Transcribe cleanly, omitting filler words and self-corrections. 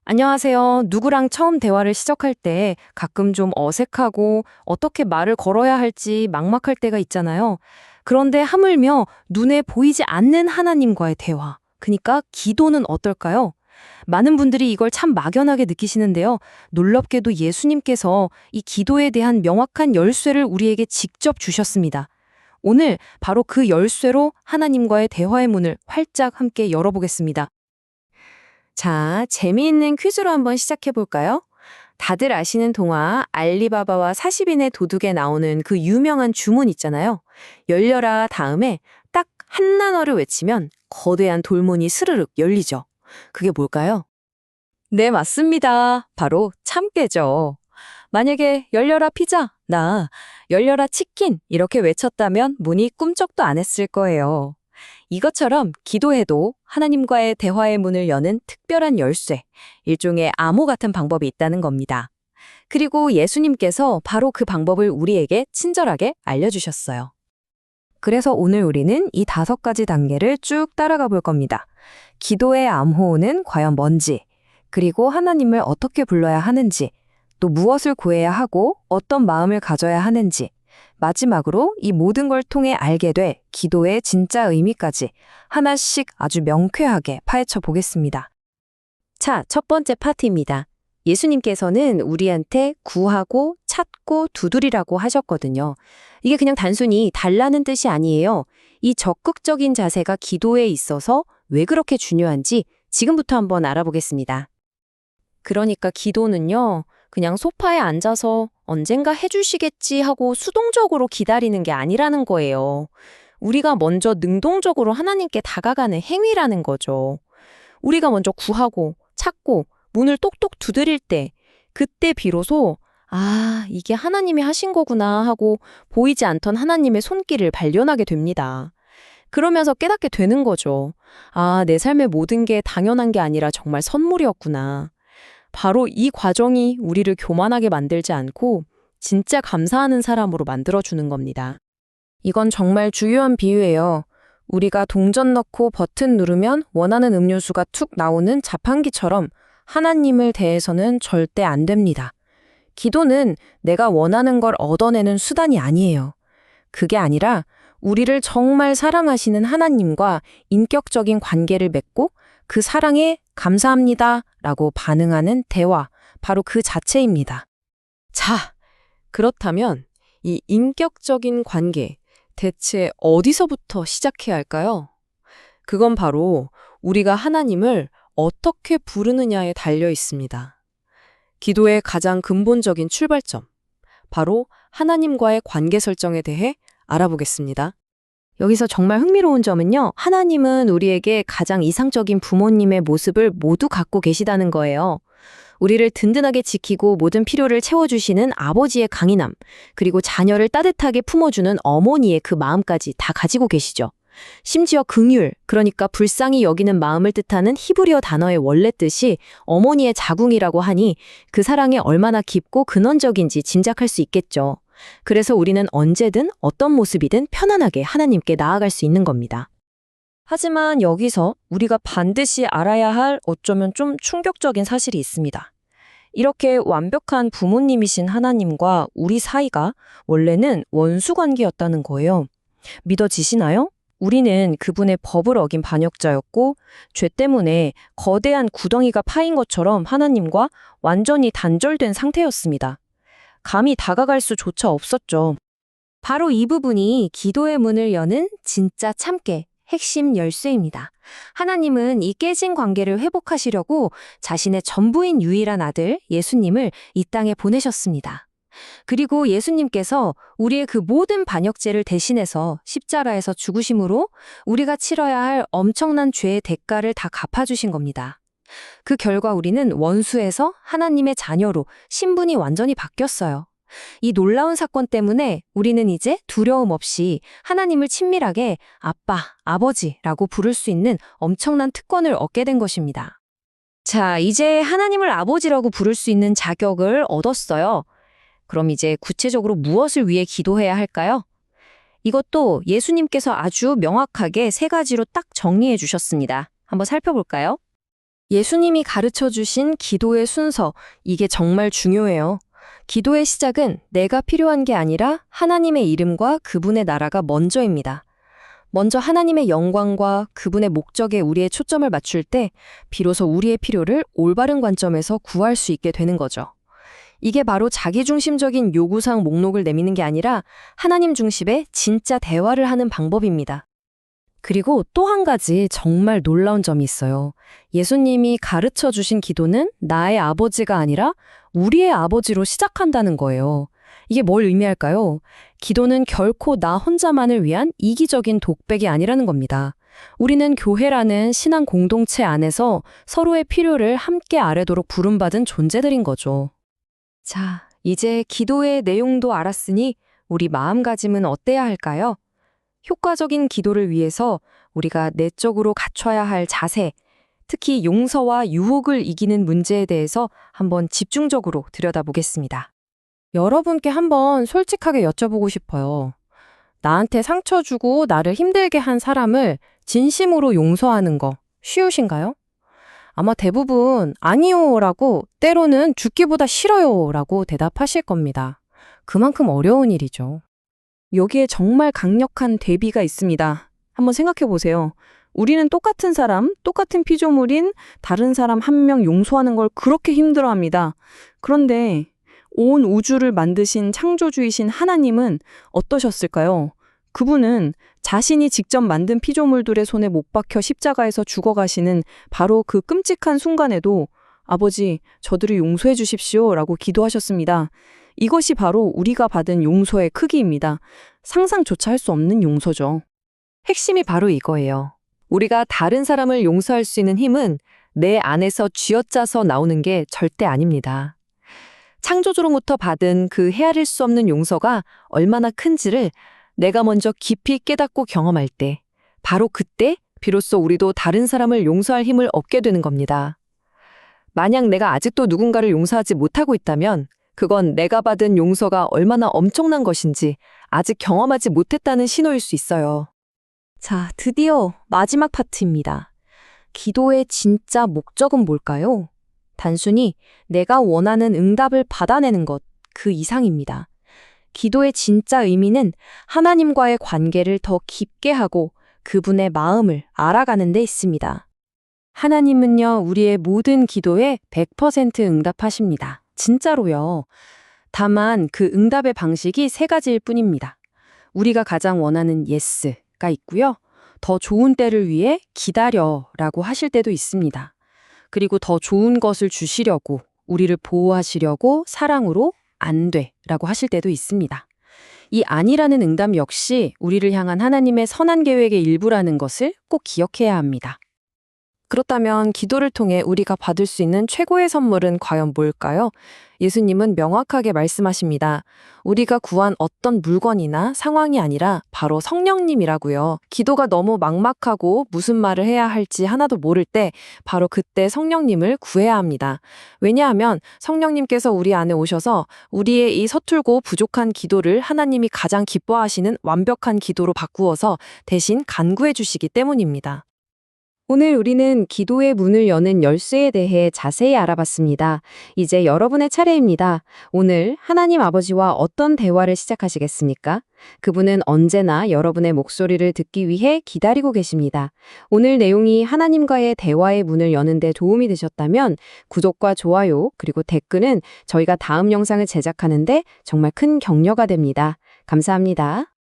안녕하세요. 누구랑 처음 대화를 시작할 때 가끔 좀 어색하고 어떻게 말을 걸어야 할지 막막할 때가 있잖아요. 그런데 하물며 눈에 보이지 않는 하나님과의 대화. 그러니까 기도는 어떨까요? 많은 분들이 이걸 참 막연하게 느끼시는데요. 놀랍게도 예수님께서 이 기도에 대한 명확한 열쇠를 우리에게 직접 주셨습니다. 오늘 바로 그 열쇠로 하나님과의 대화의 문을 활짝 함께 열어보겠습니다. 자, 재미있는 퀴즈로 한번 시작해 볼까요? 다들 아시는 동화 알리바바와 40인의 도둑에 나오는 그 유명한 주문 있잖아요. 열려라 다음에 딱 한 단어를 외치면 거대한 돌문이 스르륵 열리죠. 그게 뭘까요? 네, 맞습니다. 바로 참깨죠. 만약에 열려라 피자, 열려라 치킨 이렇게 외쳤다면 문이 꿈쩍도 안 했을 거예요. 이것처럼 기도해도 하나님과의 대화의 문을 여는 특별한 열쇠, 일종의 암호 같은 방법이 있다는 겁니다. 그리고 예수님께서 바로 그 방법을 우리에게 친절하게 알려주셨어요. 그래서 오늘 우리는 이 5가지 단계를 쭉 따라가 볼 겁니다. 기도의 암호는 과연 뭔지, 그리고 하나님을 어떻게 불러야 하는지, 또 무엇을 구해야 하고 어떤 마음을 가져야 하는지, 마지막으로 이 모든 걸 통해 알게 돼 기도의 진짜 의미까지 하나씩 아주 명쾌하게 파헤쳐 보겠습니다. 자, 첫 번째 파트입니다. 예수님께서는 우리한테 구하고 찾고 두드리라고 하셨거든요. 이게 그냥 단순히 달라는 뜻이 아니에요. 이 적극적인 자세가 기도에 있어서 왜 그렇게 중요한지 지금부터 한번 알아보겠습니다. 그러니까 기도는요, 그냥 소파에 앉아서 언젠가 해주시겠지 하고 수동적으로 기다리는 게 아니라는 거예요. 우리가 먼저 능동적으로 하나님께 다가가는 행위라는 거죠. 우리가 먼저 구하고 찾고 문을 똑똑 두드릴 때, 그때 비로소 이게 하나님이 하신 거구나 하고 보이지 않던 하나님의 손길을 발견하게 됩니다. 그러면서 깨닫게 되는 거죠. 내 삶의 모든 게 당연한 게 아니라 정말 선물이었구나. 바로 이 과정이 우리를 교만하게 만들지 않고 진짜 감사하는 사람으로 만들어주는 겁니다. 이건 정말 중요한 비유예요. 우리가 동전 넣고 버튼 누르면 원하는 음료수가 툭 나오는 자판기처럼 하나님을 대해서는 절대 안 됩니다. 기도는 내가 원하는 걸 얻어내는 수단이 아니에요. 그게 아니라 우리를 정말 사랑하시는 하나님과 인격적인 관계를 맺고 그 사랑에 감사합니다 라고 반응하는 대화, 바로 그 자체입니다. 자, 그렇다면 이 인격적인 관계, 대체 어디서부터 시작해야 할까요? 그건 바로 우리가 하나님을 어떻게 부르느냐에 달려 있습니다. 기도의 가장 근본적인 출발점, 바로 하나님과의 관계 설정에 대해 알아보겠습니다. 여기서 정말 흥미로운 점은요, 하나님은 우리에게 가장 이상적인 부모님의 모습을 모두 갖고 계시다는 거예요. 우리를 든든하게 지키고 모든 필요를 채워주시는 아버지의 강인함, 그리고 자녀를 따뜻하게 품어주는 어머니의 그 마음까지 다 가지고 계시죠. 심지어 긍휼, 그러니까 불쌍히 여기는 마음을 뜻하는 히브리어 단어의 원래 뜻이 어머니의 자궁이라고 하니 그 사랑이 얼마나 깊고 근원적인지 짐작할 수 있겠죠. 그래서 우리는 언제든 어떤 모습이든 편안하게 하나님께 나아갈 수 있는 겁니다. 하지만 여기서 우리가 반드시 알아야 할 어쩌면 좀 충격적인 사실이 있습니다. 이렇게 완벽한 부모님이신 하나님과 우리 사이가 원래는 원수 관계였다는 거예요. 믿어지시나요? 우리는 그분의 법을 어긴 반역자였고 죄 때문에 거대한 구덩이가 파인 것처럼 하나님과 완전히 단절된 상태였습니다. 감히 다가갈 수조차 없었죠. 바로 이 부분이 기도의 문을 여는 진짜 참깨, 핵심 열쇠입니다. 하나님은 이 깨진 관계를 회복하시려고 자신의 전부인 유일한 아들 예수님을 이 땅에 보내셨습니다. 그리고 예수님께서 우리의 그 모든 반역죄를 대신해서 십자가에서 죽으심으로 우리가 치러야 할 엄청난 죄의 대가를 다 갚아주신 겁니다. 그 결과 우리는 원수에서 하나님의 자녀로 신분이 완전히 바뀌었어요. 이 놀라운 사건 때문에 우리는 이제 두려움 없이 하나님을 친밀하게 아빠, 아버지라고 부를 수 있는 엄청난 특권을 얻게 된 것입니다. 자, 이제 하나님을 아버지라고 부를 수 있는 자격을 얻었어요. 그럼 이제 구체적으로 무엇을 위해 기도해야 할까요? 이것도 예수님께서 아주 명확하게 3가지로 딱 정리해 주셨습니다. 한번 살펴볼까요? 예수님이 가르쳐 주신 기도의 순서, 이게 정말 중요해요. 기도의 시작은 내가 필요한 게 아니라 하나님의 이름과 그분의 나라가 먼저입니다. 먼저 하나님의 영광과 그분의 목적에 우리의 초점을 맞출 때 비로소 우리의 필요를 올바른 관점에서 구할 수 있게 되는 거죠. 이게 바로 자기중심적인 요구사항 목록을 내미는 게 아니라 하나님 중심의 진짜 대화를 하는 방법입니다. 그리고 또 한 가지 정말 놀라운 점이 있어요. 예수님이 가르쳐 주신 기도는 나의 아버지가 아니라 우리의 아버지로 시작한다는 거예요. 이게 뭘 의미할까요? 기도는 결코 나 혼자만을 위한 이기적인 독백이 아니라는 겁니다. 우리는 교회라는 신앙 공동체 안에서 서로의 필요를 함께 아뢰도록 부름받은 존재들인 거죠. 자, 이제 기도의 내용도 알았으니 우리 마음가짐은 어때야 할까요? 효과적인 기도를 위해서 우리가 내적으로 갖춰야 할 자세, 특히 용서와 유혹을 이기는 문제에 대해서 한번 집중적으로 들여다보겠습니다. 여러분께 한번 솔직하게 여쭤보고 싶어요. 나한테 상처 주고 나를 힘들게 한 사람을 진심으로 용서하는 거 쉬우신가요? 아마 대부분 아니요라고 때로는 죽기보다 싫어요라고 대답하실 겁니다. 그만큼 어려운 일이죠. 여기에 정말 강력한 대비가 있습니다. 한번 생각해 보세요. 우리는 똑같은 사람, 똑같은 피조물인 다른 사람 한 명 용서하는 걸 그렇게 힘들어합니다. 그런데 온 우주를 만드신 창조주이신 하나님은 어떠셨을까요? 그분은 자신이 직접 만든 피조물들의 손에 못 박혀 십자가에서 죽어가시는 바로 그 끔찍한 순간에도 아버지, 저들을 용서해 주십시오 라고 기도하셨습니다. 이것이 바로 우리가 받은 용서의 크기입니다. 상상조차 할 수 없는 용서죠. 핵심이 바로 이거예요. 우리가 다른 사람을 용서할 수 있는 힘은 내 안에서 쥐어짜서 나오는 게 절대 아닙니다. 창조주로부터 받은 그 헤아릴 수 없는 용서가 얼마나 큰지를 내가 먼저 깊이 깨닫고 경험할 때, 바로 그때 비로소 우리도 다른 사람을 용서할 힘을 얻게 되는 겁니다. 만약 내가 아직도 누군가를 용서하지 못하고 있다면 그건 내가 받은 용서가 얼마나 엄청난 것인지 아직 경험하지 못했다는 신호일 수 있어요. 자, 드디어 마지막 파트입니다. 기도의 진짜 목적은 뭘까요? 단순히 내가 원하는 응답을 받아내는 것, 그 이상입니다. 기도의 진짜 의미는 하나님과의 관계를 더 깊게 하고 그분의 마음을 알아가는 데 있습니다. 하나님은요, 우리의 모든 기도에 100% 응답하십니다. 진짜로요. 다만 그 응답의 방식이 세 가지일 뿐입니다. 우리가 가장 원하는 yes가 있고요. 더 좋은 때를 위해 기다려라고 하실 때도 있습니다. 그리고 더 좋은 것을 주시려고, 우리를 보호하시려고 사랑으로 안 돼라고 하실 때도 있습니다. 이 아니라는 응답 역시 우리를 향한 하나님의 선한 계획의 일부라는 것을 꼭 기억해야 합니다. 그렇다면 기도를 통해 우리가 받을 수 있는 최고의 선물은 과연 뭘까요? 예수님은 명확하게 말씀하십니다. 우리가 구한 어떤 물건이나 상황이 아니라 바로 성령님이라고요. 기도가 너무 막막하고 무슨 말을 해야 할지 하나도 모를 때 바로 그때 성령님을 구해야 합니다. 왜냐하면 성령님께서 우리 안에 오셔서 우리의 이 서툴고 부족한 기도를 하나님이 가장 기뻐하시는 완벽한 기도로 바꾸어서 대신 간구해 주시기 때문입니다. 오늘 우리는 기도의 문을 여는 열쇠에 대해 자세히 알아봤습니다. 이제 여러분의 차례입니다. 오늘 하나님 아버지와 어떤 대화를 시작하시겠습니까? 그분은 언제나 여러분의 목소리를 듣기 위해 기다리고 계십니다. 오늘 내용이 하나님과의 대화의 문을 여는 데 도움이 되셨다면 구독과 좋아요 그리고 댓글은 저희가 다음 영상을 제작하는데 정말 큰 격려가 됩니다. 감사합니다.